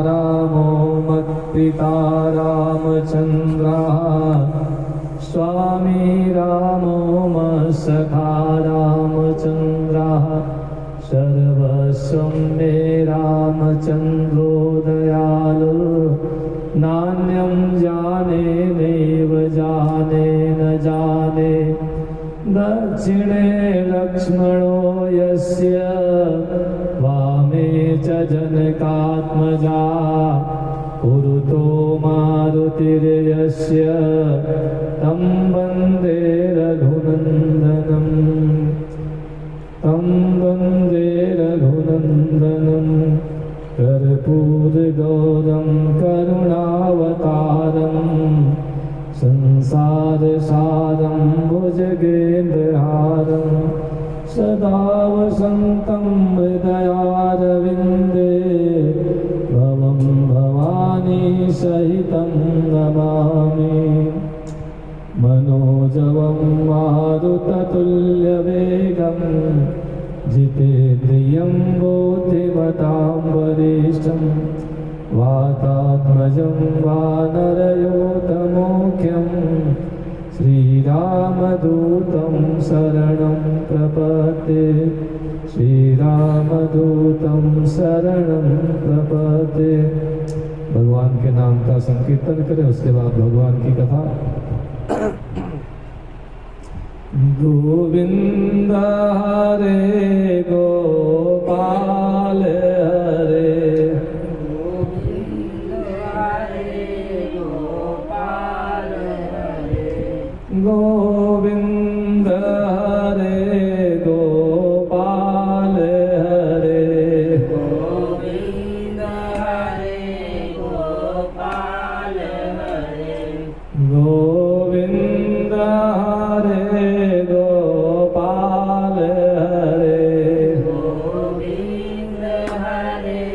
रामो मत्पिता रामचन्द्रः स्वामी रामो मत्सखा रामचन्द्रः सर्वस्वं मे रामचन्द्रो दयालु नान्यं जाने नैव जाने न जाने दक्षिणे लक्ष्मणो यस्य वामे च जनकात्मजा पुरुतो मारुतिर्यस्य तं वन्दे रघुनन्दनं कर्पूरगौरं करुणावतारं संसारसारं भुजगेन्द्रहारं सदा वसन्तं हृदयारविन्दे भवं भवानी सहितं नमामि मनोजवं मारुततुल्यवेगं जितेन्द्रियं बुद्धिमतां वरिष्ठं वातात्मजं वानरयोतमोख्यं श्रीरामदूतं शरणं प्रपद्ये श्रीरामदूतं शरणं प्रपद्ये। भगवान के नाम का संकीर्तन करें, उसके बाद भगवान की कथा। गोविंद हरे गोपाल हरे गोविंद हरे गोपाल हरे गोविंद हरे गोपाल हरे गोविंद हरे गोपाल हरे गोविंद हरे गोपाल हरे गोविंद हरे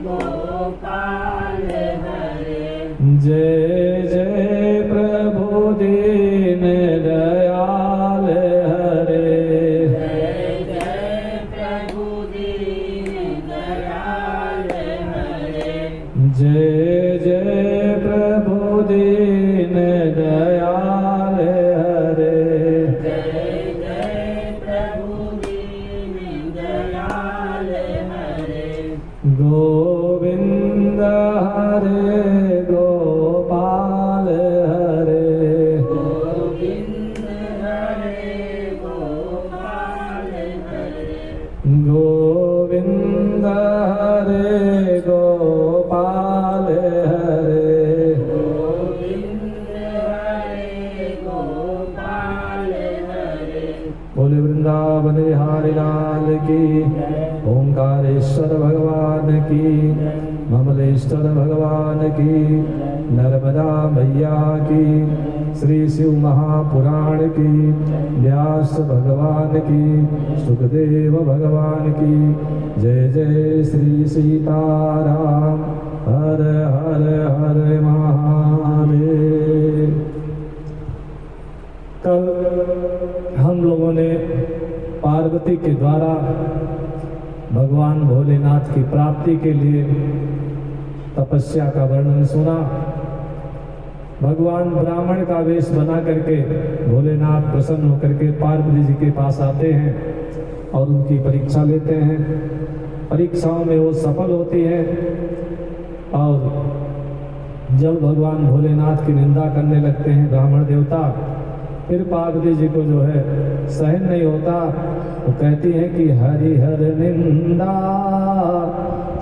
गोपाल हरे जय जय प्रभु दीन दयाल हरे जय जय प्रभु दीन दयाल हरे जय जय प्रभु दीन दयाल हरे जय जय प्रभु दीन दयाल हरे गोविंद हरे गोपाल हरे गोविंद हरे गोपाल हरे गोविंद हरे गोपाल हरे गोविंद हरे गोपाल हरे बोले वृंदावन बिहारी लाल की, ओंकारेश्वर भगवान की, ममलेश्वर भगवान की, नर्मदा मैया की, श्री शिव महापुराण की, व्यास भगवान की, सुखदेव भगवान की। जय जय श्री सीताराम। हर हर हर महादेव। कल हम लोगों ने पार्वती के द्वारा भगवान भोलेनाथ की प्राप्ति के लिए तपस्या का वर्णन सुना। भगवान ब्राह्मण का वेश बना करके भोलेनाथ प्रसन्न होकर के पार्वती जी के पास आते हैं और उनकी परीक्षा लेते हैं। परीक्षाओं में वो सफल होती है और जब भगवान भोलेनाथ की निंदा करने लगते हैं ब्राह्मण देवता, फिर पार्वती जी को जो है सहन नहीं होता। वो कहती हैं कि हरिहर निंदा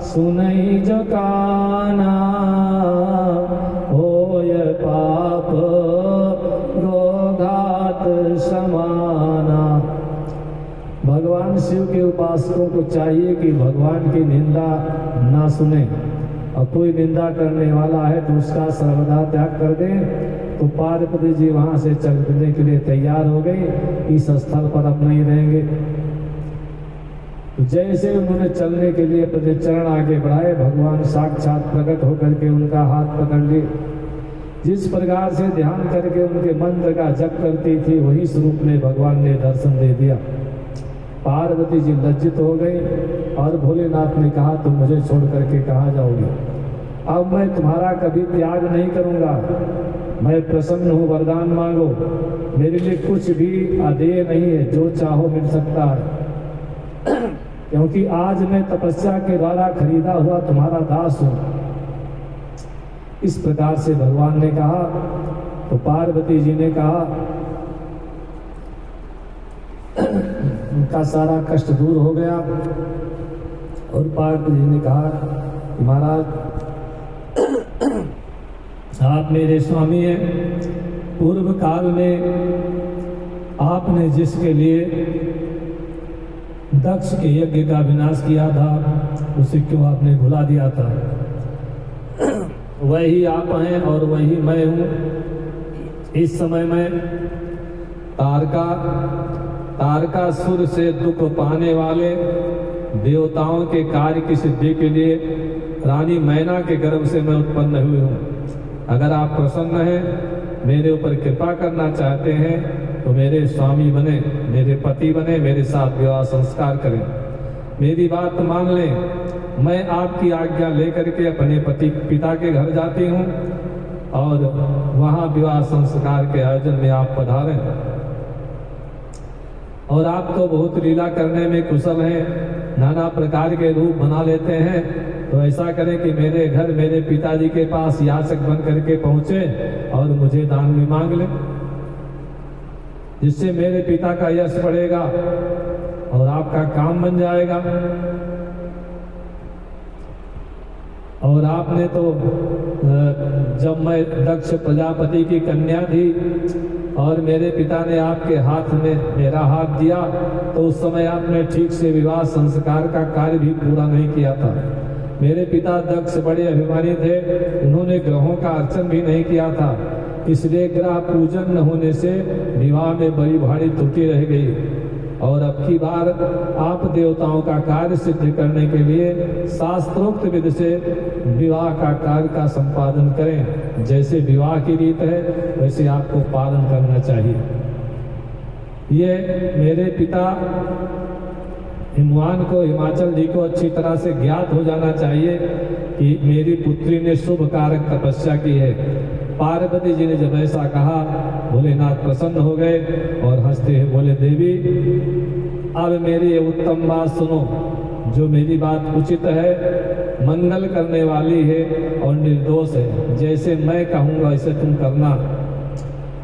सुनई जो काना, होय पाप गोघात समाना। भगवान शिव के उपासकों को चाहिए कि भगवान की निंदा ना सुने, और कोई निंदा करने वाला है तो उसका सर्वदा त्याग कर दे। तो पार्वती जी वहां से चलने के लिए तैयार हो गई, इस स्थल पर अब नहीं रहेंगे। तो जैसे उन्होंने चलने के लिए अपने चरण आगे बढ़ाए, भगवान साक्षात प्रकट होकर के उनका हाथ पकड़ लिए। जिस प्रकार से ध्यान करके उनके मंत्र का जप करती थी, वही स्वरूप में भगवान ने दर्शन दे दिया। पार्वती जी लज्जित हो गई और भोलेनाथ ने कहा तुम मुझे छोड़ करके कहाँ जाओगे। अब मैं तुम्हारा कभी त्याग नहीं करूँगा। मैं प्रसन्न हूँ, वरदान मांगो। मेरे लिए कुछ भी अदेय नहीं है, जो चाहो मिल सकता है, क्योंकि आज मैं तपस्या के द्वारा खरीदा हुआ तुम्हारा दास हूँ। इस प्रकार से भगवान ने कहा। तो पार्वती जी ने कहा, उनका सारा कष्ट दूर हो गया। और पार्वती जी ने कहा कि महाराज, आप मेरे स्वामी हैं। पूर्व काल में आपने जिसके लिए दक्ष के यज्ञ का विनाश किया था, उसे क्यों आपने भुला दिया था? वही आप हैं और वही मैं हूँ। इस समय मैं तारकासुर से दुख पाने वाले देवताओं के कार्य की सिद्धि के लिए रानी मैना के गर्भ से मैं उत्पन्न हुई हूँ। अगर आप प्रसन्न हैं, मेरे ऊपर कृपा करना चाहते हैं, तो मेरे स्वामी बने, मेरे पति बने, मेरे साथ विवाह संस्कार करें। मेरी बात मान लें। मैं आपकी आज्ञा लेकर के अपने पिता के घर जाती हूँ और वहाँ विवाह संस्कार के आयोजन में आप पधारें। और आप तो बहुत लीला करने में कुशल हैं, नाना प्रकार के रूप बना लेते हैं। तो ऐसा करें कि मेरे घर मेरे पिताजी के पास याचक बन करके पहुंचे और मुझे दान में मांग लें, जिससे मेरे पिता का यश बढ़ेगा और आपका काम बन जाएगा। और आपने तो जब मैं दक्ष प्रजापति की कन्या थी और मेरे पिता ने आपके हाथ में मेरा हाथ दिया, तो उस समय आपने ठीक से विवाह संस्कार का कार्य भी पूरा नहीं किया था। मेरे पिता दक्ष बड़े अभिमानी थे, उन्होंने ग्रहों का अर्चन भी नहीं किया था, इसलिए ग्रह पूजन न होने से विवाह में बड़ी भारी त्रुटि रह गई। और अब की बार आप देवताओं का कार्य सिद्ध करने के लिए शास्त्रोक्त विधि से विवाह का कार्य का संपादन करें। जैसे विवाह की रीत है, वैसे आपको पालन करना चाहिए। ये मेरे पिता हिमवान को, हिमाचल जी को अच्छी तरह से ज्ञात हो जाना चाहिए कि मेरी पुत्री ने शुभ कारक तपस्या की है। पार्वती जी ने जब ऐसा कहा, भोलेनाथ प्रसन्न हो गए और हंसते हुए बोले, देवी अब मेरी ये उत्तम बात सुनो, जो मेरी बात उचित है, मंगल करने वाली है और निर्दोष है। जैसे मैं कहूँगा वैसे तुम करना।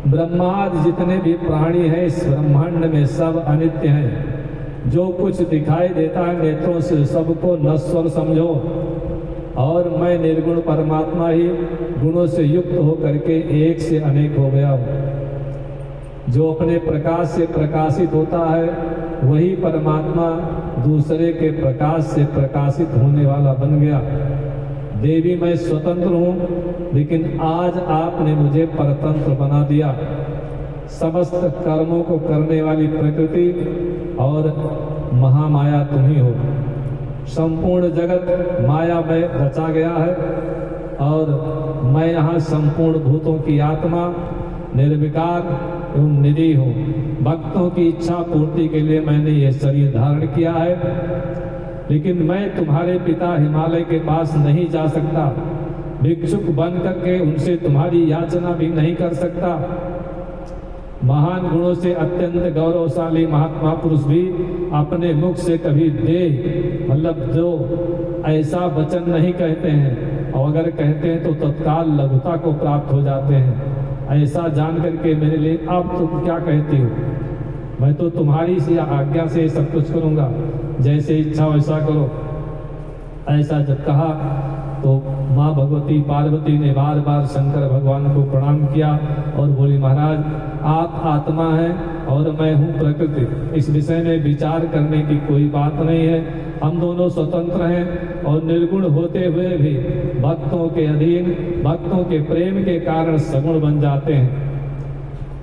ब्रह्मादि जितने भी प्राणी हैं इस ब्रह्मांड में सब अनित्य हैं। जो कुछ दिखाई देता है नेत्रों से, सबको नश्वर समझो। और मैं निर्गुण परमात्मा ही गुणों से युक्त होकर के एक से अनेक हो गया हूँ। जो अपने प्रकाश से प्रकाशित होता है, वही परमात्मा दूसरे के प्रकाश से प्रकाशित होने वाला बन गया। देवी मैं स्वतंत्र हूँ, लेकिन आज आपने मुझे परतंत्र बना दिया। समस्त कर्मों को करने वाली प्रकृति और महामाया तुम ही हो। संपूर्ण जगत माया में रचा गया है और मैं यहाँ संपूर्ण भूतों की आत्मा, निर्विकार एवं निधि हूँ। भक्तों की इच्छा पूर्ति के लिए मैंने यह शरीर धारण किया है, लेकिन मैं तुम्हारे पिता हिमालय के पास नहीं जा सकता। भिक्षुक बन करके उनसे तुम्हारी याचना भी नहीं कर सकता। महान गुणों से अत्यंत गौरवशाली महात्मा पुरुष भी अपने मुख से कभी दे मतलब जो ऐसा वचन नहीं कहते हैं, और अगर कहते हैं तो तत्काल लघुता को प्राप्त हो जाते हैं। ऐसा जान करके मेरे लिए अब तुम क्या कहती हो? मैं तो तुम्हारी सी आज्ञा से सब कुछ करूँगा, जैसे इच्छा वैसा करो। ऐसा जब कहा तो माँ भगवती पार्वती ने बार बार शंकर भगवान को प्रणाम किया और बोली, महाराज आप आत्मा हैं और मैं हूँ प्रकृति। इस विषय में विचार करने की कोई बात नहीं है। हम दोनों स्वतंत्र हैं और निर्गुण होते हुए भी भक्तों के अधीन, भक्तों के प्रेम के कारण सगुण बन जाते हैं।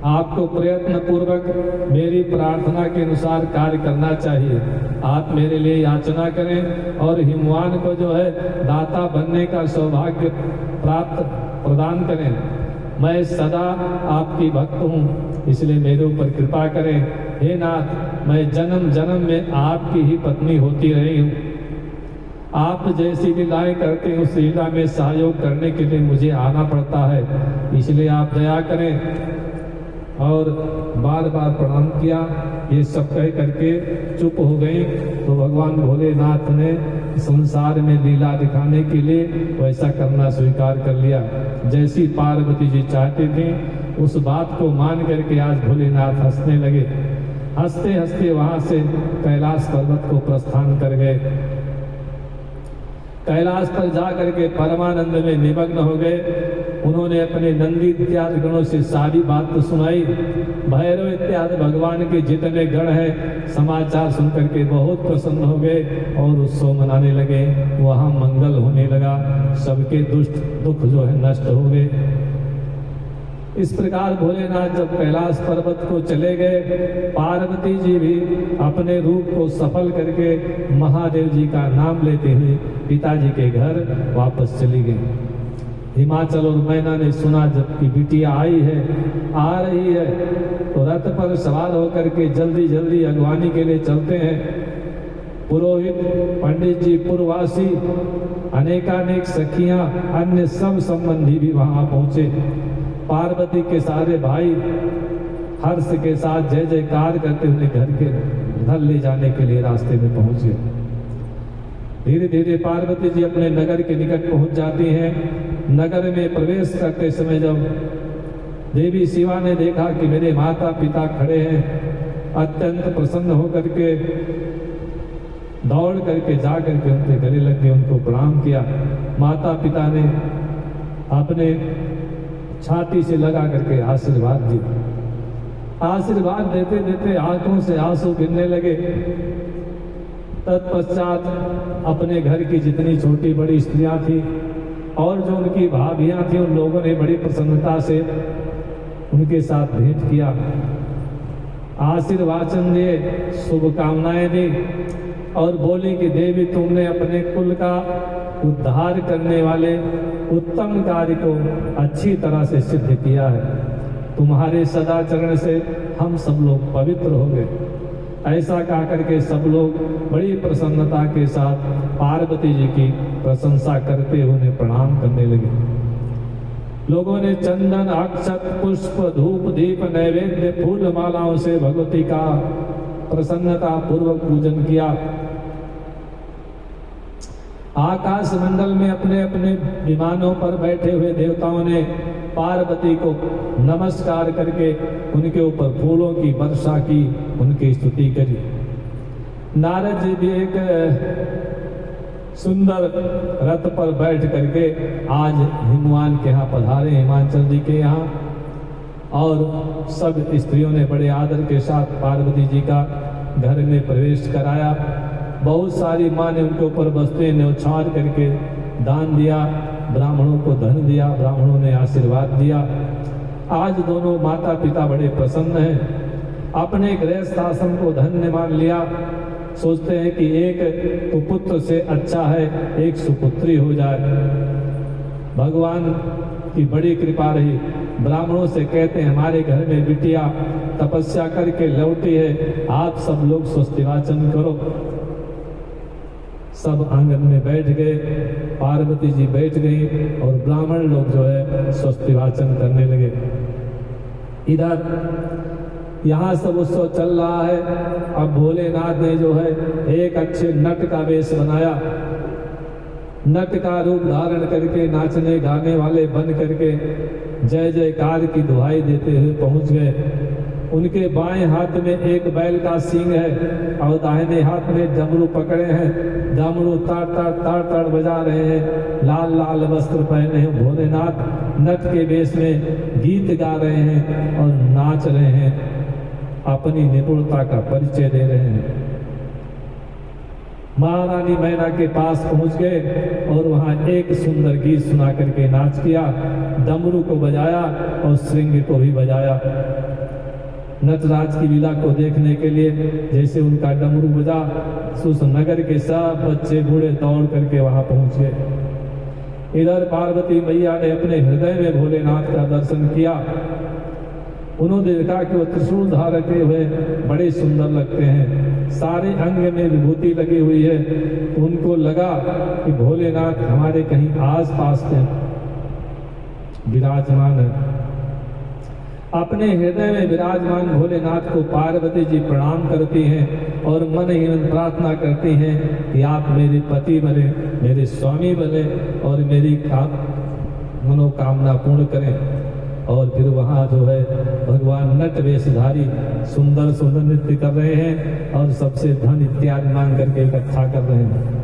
आपको प्रयत्न पूर्वक मेरी प्रार्थना के अनुसार कार्य करना चाहिए। आप मेरे लिए याचना करें और हिमवान को जो है दाता बनने का सौभाग्य प्राप्त प्रदान करें। मैं सदा आपकी भक्त हूँ, इसलिए मेरे ऊपर कृपा करें। हे नाथ, मैं जन्म जन्म में आपकी ही पत्नी होती रही हूँ। आप जैसी लीलाएं करते हैं उस लीला में सहयोग करने के लिए मुझे आना पड़ता है, इसलिए आप दया करें। और बार बार प्रणाम किया। ये सब कह करके चुप हो गई। तो भगवान भोलेनाथ ने संसार में लीला दिखाने के लिए वैसा करना स्वीकार कर लिया। जैसी पार्वती जी चाहती थी उस बात को मान करके आज भोलेनाथ हंसने लगे। हंसते हंसते वहां से कैलाश पर्वत को प्रस्थान कर गए। कैलाश पर जा करके परमानंद में निमग्न हो गए। उन्होंने अपने नंदी इत्यादि गणों से सारी बात तो सुनाई। भैरव इत्यादि भगवान के जितने गण हैं समाचार सुन करके बहुत प्रसन्न हो गए और उत्सव मनाने लगे। वहां मंगल होने लगा, सबके दुष्ट दुख जो है नष्ट हो गए। इस प्रकार भोलेनाथ जब कैलाश पर्वत को चले गए, पार्वती जी भी अपने रूप को सफल करके महादेव जी का नाम लेते हुए पिताजी के घर वापस चली गई। हिमाचल और मैना ने सुना जबकि बिटिया आई है, आ रही है, तो रथ पर सवार होकर के जल्दी जल्दी अगवानी के लिए चलते हैं। पुरोहित, पंडित जी, पुरवासी, अनेकानेक सखियां, अन्य सब संबंधी भी वहां पहुंचे। पार्वती के सारे भाई हर्ष के साथ जय जयकार करते हुए घर के घर ले जाने के लिए रास्ते में पहुंच गए। धीरे धीरे पार्वती जी अपने नगर के निकट पहुंच जाती हैं। नगर में प्रवेश करते समय जब देवी शिवा ने देखा कि मेरे माता पिता खड़े हैं, अत्यंत प्रसन्न होकर के दौड़ करके जा करके उनके गले लग के उनको प्रणाम किया। माता पिता ने अपने छाती से लगा करके आशीर्वाद दिया। आशीर्वाद देते देते आंखों से आंसू गिरने लगे। तत्पश्चात अपने घर की जितनी छोटी बड़ी स्त्रियां थी और जो उनकी भाभियां थी, उन लोगों ने बड़ी प्रसन्नता से उनके साथ भेंट किया, आशीर्वाचन दिए, शुभकामनाएं दी और बोली कि देवी तुमने अपने कुल का उद्धार करने वाले उत्तम कार्य को अच्छी तरह से सिद्ध किया है। तुम्हारे सदाचरण से हम सब लोग पवित्र हो गए। ऐसा कह करके सब लोग बड़ी प्रसन्नता के साथ पार्वती जी की प्रशंसा करते हुए उन्हें प्रणाम करने लगे। लोगों ने चंदन, अक्षत, पुष्प, धूप, दीप, नैवेद्य, फूल मालाओं से भगवती का प्रसन्नता पूर्वक पूजन किया। आकाश मंडल में अपने अपने विमानों पर बैठे हुए देवताओं ने पार्वती को नमस्कार करके उनके ऊपर फूलों की वर्षा की, उनकी स्तुति करी। नारद जी भी एक सुंदर रथ पर बैठ करके आज हिमवान के यहाँ पधारे, हिमाचल जी के यहाँ, और सब स्त्रियों ने बड़े आदर के साथ पार्वती जी का घर में प्रवेश कराया। बहुत सारी माँ ने उनके ऊपर वस्तुएं न्यौछावर करके दान दिया, ब्राह्मणों को धन दिया, ब्राह्मणों ने आशीर्वाद दिया। आज दोनों माता पिता बड़े प्रसन्न हैं, अपने गृहस्थ आश्रम को धन्य मान लिया। सोचते हैं कि एक कुपुत्र से अच्छा है एक सुपुत्री हो जाए। भगवान की बड़ी कृपा रही। ब्राह्मणों से कहते हैं हमारे घर में बिटिया तपस्या करके लौटी है, आप सब लोग स्वस्तिवाचन करो। सब आंगन में बैठ गए, पार्वती जी बैठ गई और ब्राह्मण लोग जो है स्वस्तिवाचन करने लगे। इधर यहाँ सब उत्सव चल रहा है। अब भोलेनाथ ने जो है एक अच्छे नट का वेश बनाया, नट का रूप धारण करके नाचने गाने वाले बन करके जय जयकार की दुहाई देते हुए पहुंच गए। उनके बाएं हाथ में एक बैल का सींग है और दाहिने हाथ में डमरू पकड़े हैं। डमरू ताड़ ताड़ ताड़ ताड़ बजा रहे हैं। लाल लाल वस्त्र पहने हैं भोलेनाथ, नट के वेश में गीत गा रहे हैं और नाच रहे हैं, अपनी निपुणता का परिचय दे रहे हैं। महारानी मैना के पास पहुंच गए और वहां एक सुंदर गीत सुना करके नाच किया, डमरू को बजाया और श्रृंग को भी बजाया। नटराज की लीला को देखने के लिए जैसे उनका डमरू बजा, उस नगर के सब बच्चे बूढ़े दौड़ करके वहां पहुंच गए। इधर पार्वती मैया ने अपने हृदय में भोलेनाथ का दर्शन किया। उन्होंने देखा कि वो त्रिशूल धारते हुए बड़े सुंदर लगते हैं, सारे अंग में विभूति लगी हुई है। तो उनको लगा कि भोलेनाथ हमारे कहीं आस पास में विराजमान है। अपने हृदय में विराजमान भोलेनाथ को पार्वती जी प्रणाम करती हैं और मन ही मन प्रार्थना करती हैं कि आप मेरे पति बने, मेरे स्वामी बने और मेरी मनोकामना पूर्ण करें। और फिर वहाँ जो है भगवान नट वेशधारी सुंदर सुंदर नृत्य कर रहे हैं और सबसे धन इत्यादि मांग करके इकट्ठा कर रहे हैं।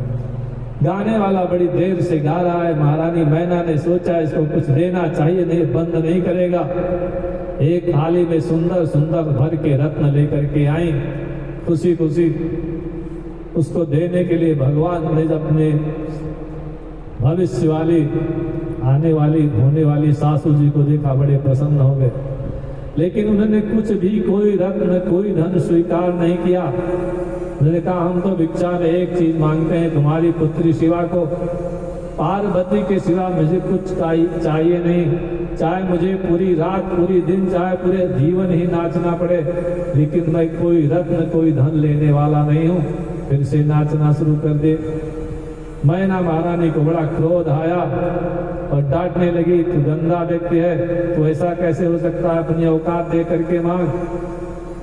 गाने वाला बड़ी देर से गा रहा है। महारानी मैना ने सोचा इसको कुछ देना चाहिए, नहीं बंद नहीं करेगा। एक थाली में सुंदर सुंदर भर के रत्न लेकर के आई। खुशी खुशी उसको देने के लिए भगवान ने अपने भविष्य वाली आने वाली होने वाली सासू जी को देखा, बड़े प्रसन्न हो गए। लेकिन उन्होंने कुछ भी, कोई रत्न कोई धन स्वीकार नहीं किया। उन्होंने कहा हम तो भिक्षा में एक चीज मांगते हैं, तुम्हारी पुत्री शिवा को, पार्वती के सिवा मुझे कुछ चाहिए नहीं। चाहे मुझे पूरी रात पूरी दिन चाहे पूरे जीवन ही नाचना पड़े, लेकिन मैं कोई रत्न कोई धन लेने वाला नहीं हूँ। फिर से नाचना शुरू कर दे। मैना महारानी को बड़ा क्रोध आया और डांटने लगी, तू गंदा व्यक्ति है, तो ऐसा कैसे हो सकता है, अपनी औकात दे करके मांग।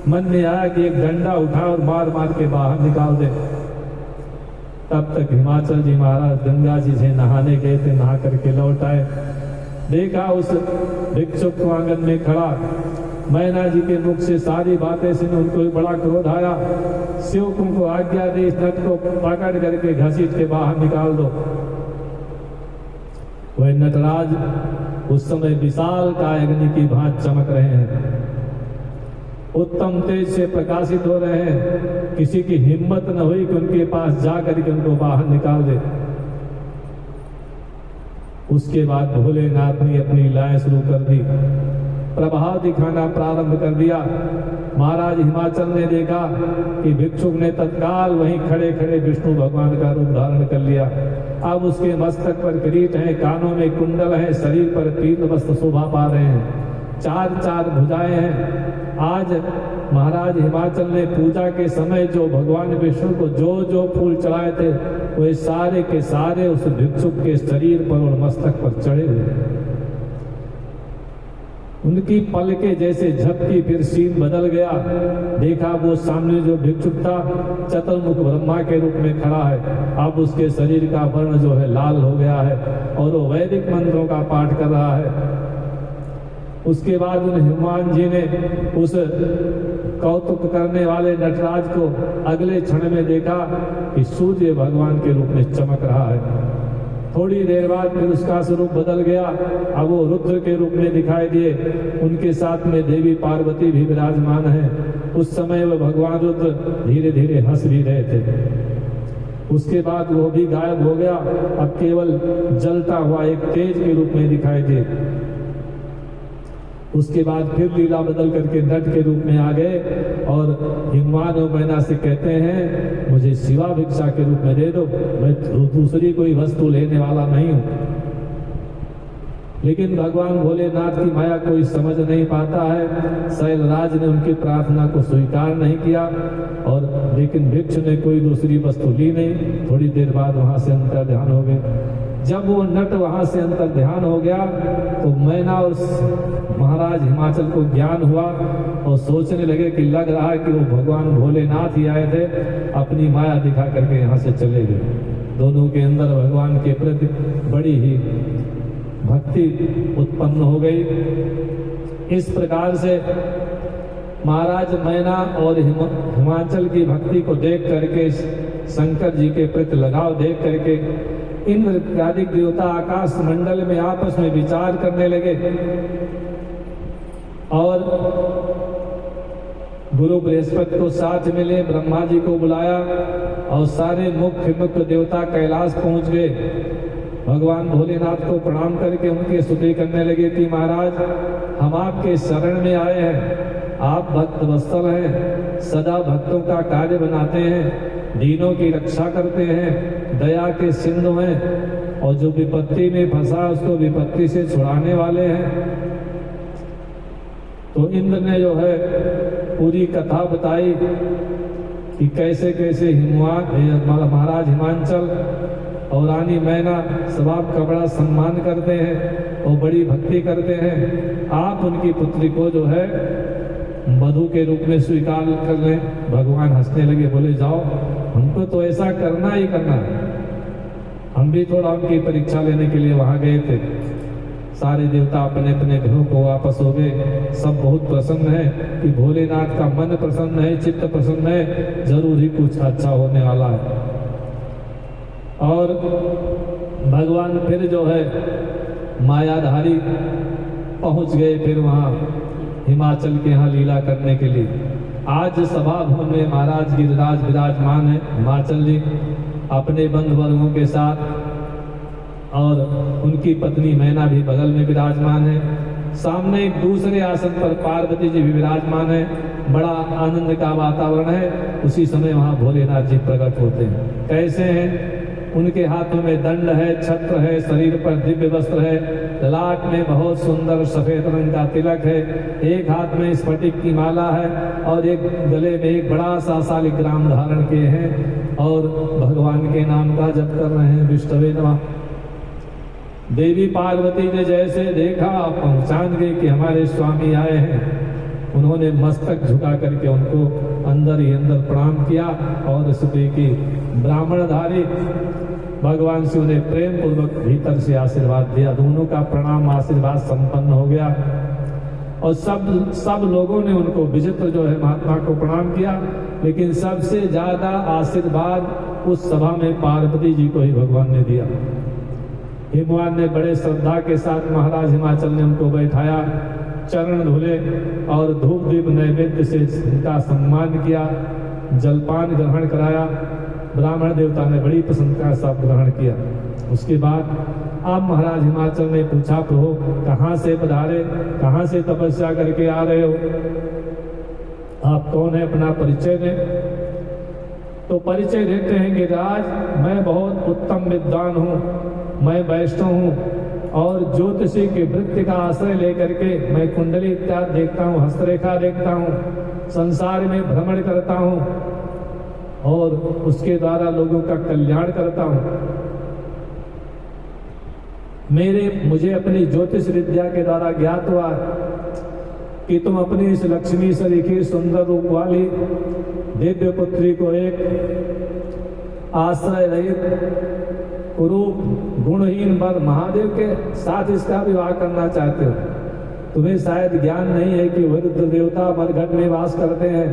मन में आया कि एक डंडा उठा और मार मार के बाहर निकाल दे। तब तक हिमाचल जी महाराज गंगा जी से नहाने गए थे, नहा करके लौट आए। देखा उस भिक्षुक को आंगन में खड़ा, मैना जी के मुख से सारी बातें सुन उनको बड़ा क्रोध आया। शिव को आज्ञा दी, इस नट को पकड़ करके घसीट के बाहर निकाल दो। वह नटराज उस समय विशाल काय अग्नि की भांति चमक रहे हैं, उत्तम तेज से प्रकाशित हो रहे हैं। किसी की हिम्मत न हुई कि उनके पास जाकर के उनको बाहर निकाल दे। उसके बाद भोलेनाथ ने अपनी लीलाएं शुरू कर दी, प्रभाव दिखाना प्रारंभ कर दिया। महाराज हिमाचल ने देखा कि भिक्षुक ने तत्काल वहीं खड़े खड़े विष्णु भगवान का रूप धारण कर लिया। अब उसके मस्तक पर किरीट है, कानों में कुंडल है, शरीर पर पीत वस्त्र शोभा पा रहे हैं, चार चार भुजाएं हैं। आज महाराज हिमाचल ने पूजा के समय जो भगवान विष्णु को जो जो फूल चढ़ाए थे, वे सारे के सारे उस भिक्षुक के शरीर पर और मस्तक पर चढ़े हुए। उनकी पलके जैसे झपकी, फिर सीन बदल गया। देखा वो सामने जो भिक्षुक था चतुर्मुख ब्रह्मा के रूप में खड़ा है। अब उसके शरीर का वर्ण जो है लाल हो गया है और वो वैदिक मंत्रों का पाठ कर रहा है। उसके बाद उन हनुमान जी ने उस कौतुक करने वाले नटराज को अगले क्षण में देखा कि सूर्य भगवान के रूप में चमक रहा है। थोड़ी देर बाद फिर उसका स्वरूप बदल गया, अब वो रुद्र के रूप में दिखाई दिए। उनके साथ में देवी पार्वती भी विराजमान है। उस समय वह भगवान रुद्र धीरे धीरे हंस भी रहे थे। उसके बाद वो भी गायब हो गया, अब केवल जलता हुआ एक तेज के रूप में दिखाई दिए। उसके बाद फिर लीला बदल करके नट के रूप में आ गए और हिमवान और मैना से कहते हैं मुझे शिवा भिक्षा के रूप में दे दो, मैं दूसरी कोई वस्तु लेने वाला नहीं हूं। लेकिन भगवान भोलेनाथ की माया कोई समझ नहीं पाता है। शैलराज ने उनकी प्रार्थना को स्वीकार नहीं किया और लेकिन भिक्षु ने कोई दूसरी वस्तु ली नहीं। थोड़ी देर बाद वहां से अंतर ध्यान हो गए। जब वो नट वहां से अंतर ध्यान हो गया तो मैना और महाराज हिमाचल को ज्ञान हुआ और सोचने लगे कि लग रहा है कि वो भगवान भोलेनाथ ही आए थे, अपनी माया दिखा करके यहाँ से चले गए। दोनों के अंदर भगवान के प्रति बड़ी ही भक्ति उत्पन्न हो गई। इस प्रकार से महाराज मैना और हिमाचल की भक्ति को देख करके, शंकर जी के प्रति लगाव देख करके इंद्र इत्यादि देवता आकाश मंडल में आपस में विचार करने लगे और गुरु बृहस्पति को साथ मिले, ब्रह्मा जी को बुलाया और सारे मुख्य मुख्य देवता कैलाश पहुंच गए। भगवान भोलेनाथ को प्रणाम करके उनकी स्तुति करने लगे कि महाराज हम आपके शरण में आए हैं, आप भक्त वत्सल हैं, सदा भक्तों का कार्य बनाते हैं, दीनों की रक्षा करते हैं, दया के सिंधु हैं और जो विपत्ति में फंसा उसको विपत्ति से छुड़ाने वाले हैं। तो इंद्र ने जो है पूरी कथा बताई कि कैसे कैसे महाराज हिमांचल और रानी मैना सब आपका बड़ा सम्मान करते हैं और बड़ी भक्ति करते हैं। आप उनकी पुत्री को जो है वधू के रूप में स्वीकार कर लें। भगवान हंसने लगे, बोले जाओ, हमको तो ऐसा करना ही करना है। हम भी थोड़ा उनकी परीक्षा लेने के लिए वहां गए थे। सारे देवता अपने अपने घरों को वापस हो गए। सब बहुत प्रसन्न है कि भोलेनाथ का मन प्रसन्न है, चित्त प्रसन्न है, जरूर ही कुछ अच्छा होने वाला है। और भगवान फिर जो है मायाधारी पहुंच गए फिर वहां हिमाचल के यहाँ लीला करने के लिए। आज सभा भवन में महाराज गिरिराज विराजमान है, हिमाचल जी अपने बंधु वर्गों के साथ, और उनकी पत्नी मैना भी बगल में विराजमान है। सामने एक दूसरे आसन पर पार्वती जी भी विराजमान है। बड़ा आनंद का वातावरण है। उसी समय वहां भोलेनाथ जी प्रकट होते हैं। कैसे हैं? उनके हाथों में दंड है, छत्र है, शरीर पर दिव्य वस्त्र है, ललाट में बहुत सुंदर सफेद रंग का तिलक है, एक हाथ में स्फटिक की माला है और एक गले में एक बड़ा सा शालिग्राम धारण किए हैं और भगवान के नाम का जप कर रहे हैं, विष्णवे नमः। देवी पार्वती ने जैसे देखा पहचान गई कि हमारे स्वामी आए हैं। उन्होंने मस्तक झुका करके उनको अंदर ही अंदर प्रणाम किया और स्तुति की। ब्राह्मणधारी भगवान से उन्हें प्रेम पूर्वक भीतर से आशीर्वाद दिया। दोनों का प्रणाम आशीर्वाद संपन्न हो गया और सब लोगों ने उनको विचित्र जो है महात्मा को प्रणाम किया। लेकिन सबसे ज्यादा आशीर्वाद उस सभा में पार्वती जी को ही भगवान ने दिया। हिमवान ने बड़े श्रद्धा के साथ महाराज हिमाचल ने उनको बैठाया, चरण धुले और धूप दीप नैवेद्य से उनका सम्मान किया, जलपान ग्रहण कराया। ब्राह्मण देवता ने बड़ी प्रसन्नता के साथ ग्रहण किया। उसके बाद अब महाराज हिमाचल ने पूछा, प्रभु कहाँ से पधारे, कहाँ से तपस्या करके आ रहे हो, आप कौन है, अपना परिचय दें। तो परिचय देते हैं कि राज मैं बहुत उत्तम विद्वान हूँ, मैं वैष्णव हूँ और ज्योतिषी के वृत्ति का आश्रय लेकर के मैं कुंडली इत्यादि देखता हूँ, हस्तरेखा देखता हूँ, संसार में भ्रमण करता हूँ और उसके द्वारा लोगों का कल्याण करता हूँ। मुझे अपनी ज्योतिष विद्या के द्वारा ज्ञात हुआ कि तुम अपनी इस लक्ष्मी सरीखी सुंदर रूप वाली दिव्य पुत्री को एक आश्रय रहित कुरूप गुणहीन वर महादेव के साथ इसका विवाह करना चाहते हो। तुम्हें शायद ज्ञान नहीं है कि रुद्र देवता मरघट में वास करते हैं,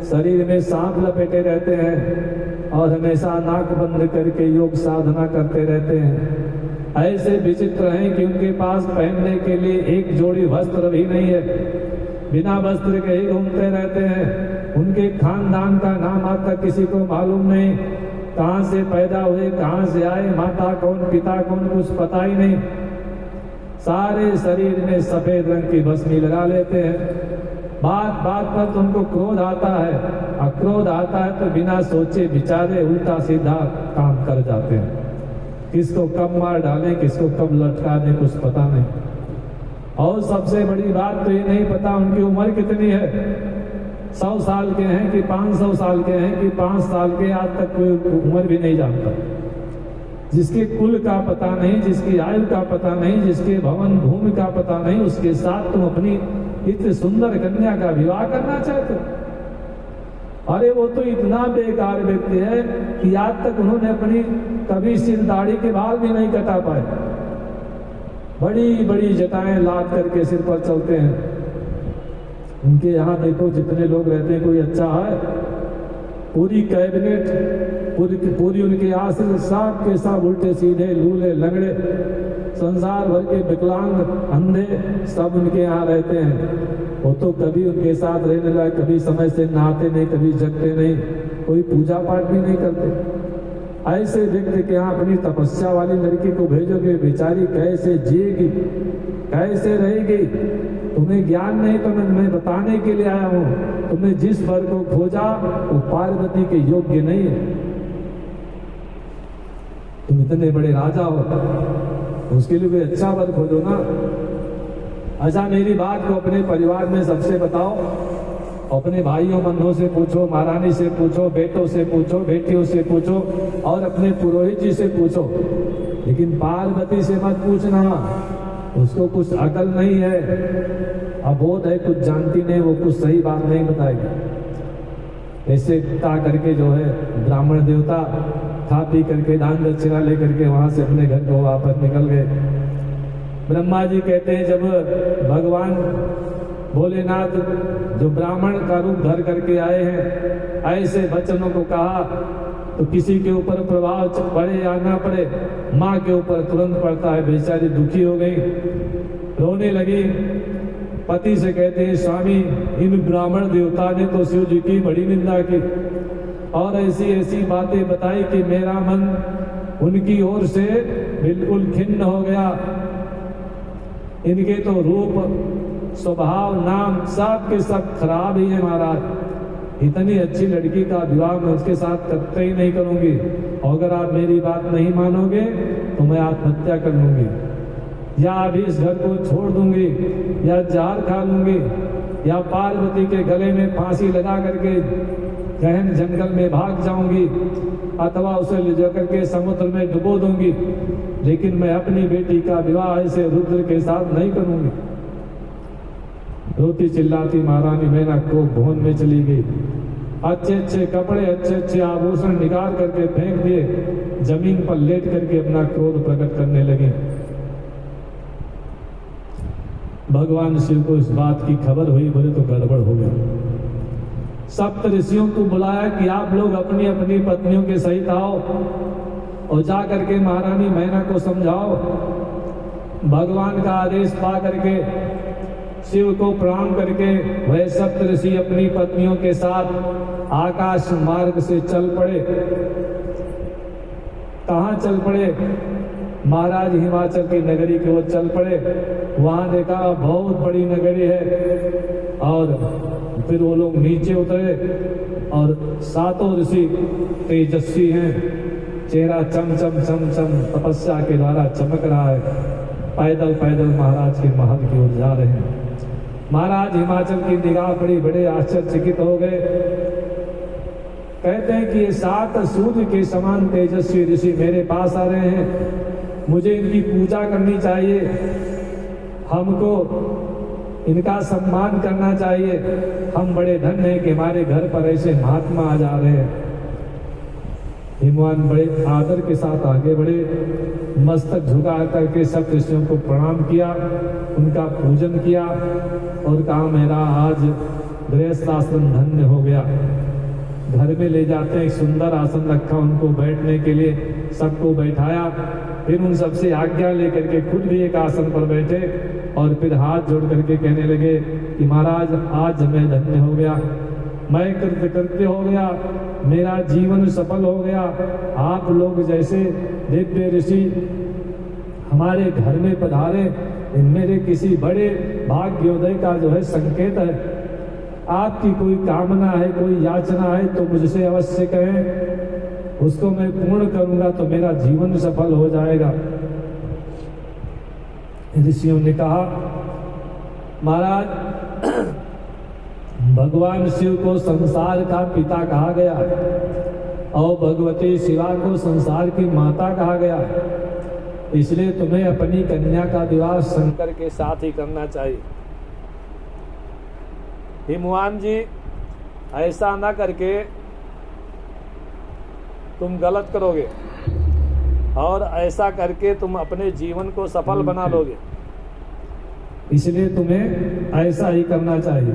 शरीर में सांप लपेटे रहते हैं और हमेशा नाक बंद करके योग साधना करते रहते हैं। ऐसे विचित्र हैं कि उनके पास पहनने के लिए एक जोड़ी वस्त्र भी नहीं है, बिना वस्त्र के ही घूमते रहते हैं। उनके खानदान का नाम आज तक किसी को मालूम नहीं, कहाँ से पैदा हुए, कहाँ से आए, माता कौन, पिता कौन, कुछ पता ही नहीं। सारे शरीर में सफेद रंग की भस्मी लगा लेते हैं। बात बात पर तुमको क्रोध आता है, अक्रोध आता है तो बिना सोचे विचारे उल्टा सीधा काम कर जाते हैं। किसको कब मार डालें, किसको कब लटका दें, कुछ पता नहीं। और सबसे बड़ी बात तो ये नहीं पता उनकी उम्र कितनी है, 100 साल के हैं कि 500 साल के हैं कि 5 साल के, आज तक कोई उम्र भी नहीं जानता। जिसके कुल का पता नहीं, जिसकी आयु का पता नहीं, जिसके भवन भूमि का पता नहीं, उसके साथ तुम अपनी इतनी सुंदर कन्या का विवाह करना चाहते हो। अरे वो तो इतना बेकार व्यक्ति है कि आज तक उन्होंने अपनी कभी सिर दाढ़ी के बाल भी नहीं कटा पाए, बड़ी बड़ी जटाएं लाद करके सिर पर चलते हैं। उनके यहाँ देखो जितने लोग रहते हैं, कोई अच्छा है, पूरी कैबिनेट पूरी उनके आश्रित सब के सब उल्टे सीधे लूले लंगड़े, संसार भर के विकलांग अंधे सब उनके यहाँ रहते हैं। वो तो कभी उनके साथ रहने लगे, कभी समय से नहाते नहीं, कभी जगते नहीं, कोई पूजा पाठ भी नहीं करते। ऐसे व्यक्ति के यहाँ अपनी तपस्या वाली लड़की को भेजोगे, बेचारी कैसे जिएगी, कैसे रहेगी। तुम्हें ज्ञान नहीं तो मैं बताने के लिए आया हूँ। तुमने जिस वर को खोजा वो पार्वती के योग्य नहीं है। तुम इतने बड़े राजा हो, उसके लिए कोई अच्छा वर खोजो ना। अच्छा, मेरी बात को अपने परिवार में सबसे बताओ, अपने भाइयों बंधुओं से पूछो, महारानी से पूछो, बेटों से पूछो, बेटियों से पूछो और अपने पुरोहित जी से पूछो, लेकिन पार्वती से मत पूछना, उसको कुछ अकल नहीं है, अबोध है, कुछ जानती नहीं, वो कुछ सही बात नहीं बताएगी। ऐसे ता करके जो है ब्राह्मण देवता खा पी करके दान दक्षिणा लेकर के वहां से अपने घर को वापस निकल गए। ब्रह्मा जी कहते हैं जब भगवान भोलेनाथ जो ब्राह्मण का रूप धर करके आए हैं, ऐसे वचनों को कहा तो किसी के ऊपर प्रभाव पड़े या ना पड़े, माँ के ऊपर तुरंत पड़ता है। बेचारी दुखी हो गई, रोने लगी, पति से कहते हैं स्वामी इन ब्राह्मण देवता ने तो शिव जी की बड़ी निंदा की और ऐसी ऐसी बातें बताई कि मेरा मन उनकी ओर से बिल्कुल खिन्न हो गया। इनके तो रूप स्वभाव नाम सब के सब खराब ही है महाराज, इतनी अच्छी लड़की का विवाह मैं उसके साथ कतई ही नहीं करूंगी, और अगर आप मेरी बात नहीं मानोगे तो मैं आत्महत्या कर लूंगी, या अभी इस घर को छोड़ दूंगी, या जहर खा लूंगी, या पार्वती के गले में फांसी लगा करके गहन जंगल में भाग जाऊंगी, अथवा उसे ले जाकर के समुद्र में डुबो दूंगी, लेकिन मैं अपनी बेटी का विवाह ऐसे रुद्र के साथ नहीं करूंगी। रोती चिल्लाती महारानी मेनका को भवन में चली गई, अच्छे अच्छे कपड़े अच्छे अच्छे आभूषण निकाल करके फेंक दिए, जमीन पर लेट करके अपना क्रोध प्रकट करने लगी। भगवान शिव को इस बात की खबर हुई, बोले तो गड़बड़ हो गया। सप्त ऋषियों को बुलाया कि आप लोग अपनी अपनी पत्नियों के सहित आओ और जा करके महारानी मैना को समझाओ। भगवान का आदेश पा करके शिव को प्रणाम करके वह सप्त ऋषि अपनी पत्नियों के साथ आकाश मार्ग से चल पड़े। कहाँ चल पड़े? महाराज हिमाचल की नगरी की ओर चल पड़े। वहां देखा बहुत बड़ी नगरी है, और फिर वो लोग नीचे उतरे और सातों ऋषि तेजस्वी हैं, चेहरा चम चम चम चम तपस्या के द्वारा चमक रहा है, पैदल पैदल महाराज के महल की ओर जा रहे हैं। महाराज हिमाचल की निगाह पड़ी, बड़े आश्चर्यचकित हो गए। कहते हैं कि ये 7 सूर्य के समान तेजस्वी ऋषि मेरे पास आ रहे हैं, मुझे इनकी पूजा करनी चाहिए, हमको इनका सम्मान करना चाहिए, हम बड़े धन्य हैं कि हमारे घर पर ऐसे महात्मा आ जा रहे हैं। हिमवान बड़े आदर के साथ आगे बढ़े, मस्तक झुका करके सब ऋषियों को प्रणाम किया, उनका पूजन किया और कहा मेरा आज गृहस्थ आश्रम धन्य हो गया। घर में ले जाते हैं, एक सुंदर आसन रखा उनको बैठने के लिए, सबको बैठाया, फिर उन सबसे आज्ञा लेकर के खुद भी एक आसन पर बैठे और फिर हाथ जोड़ करके कहने लगे कि महाराज आज मैं धन्य हो गया, मैं कृतकृत्य हो गया, मेरा जीवन सफल हो गया। आप लोग जैसे दिव्य ऋषि हमारे घर में पधारे, मेरे किसी बड़े भाग्योदय का जो है संकेत है। आपकी कोई कामना है, कोई याचना है तो मुझसे अवश्य कहें, उसको मैं पूर्ण करूंगा तो मेरा जीवन सफल हो जाएगा। ऋषियों ने कहा महाराज भगवान शिव को संसार का पिता कहा गया और भगवती शिवा को संसार की माता कहा गया, इसलिए तुम्हें अपनी कन्या का विवाह शंकर के साथ ही करना चाहिए। हिमवान जी ऐसा ना करके तुम गलत करोगे और ऐसा करके तुम अपने जीवन को सफल बना लोगे, इसलिए तुम्हें ऐसा ही करना चाहिए।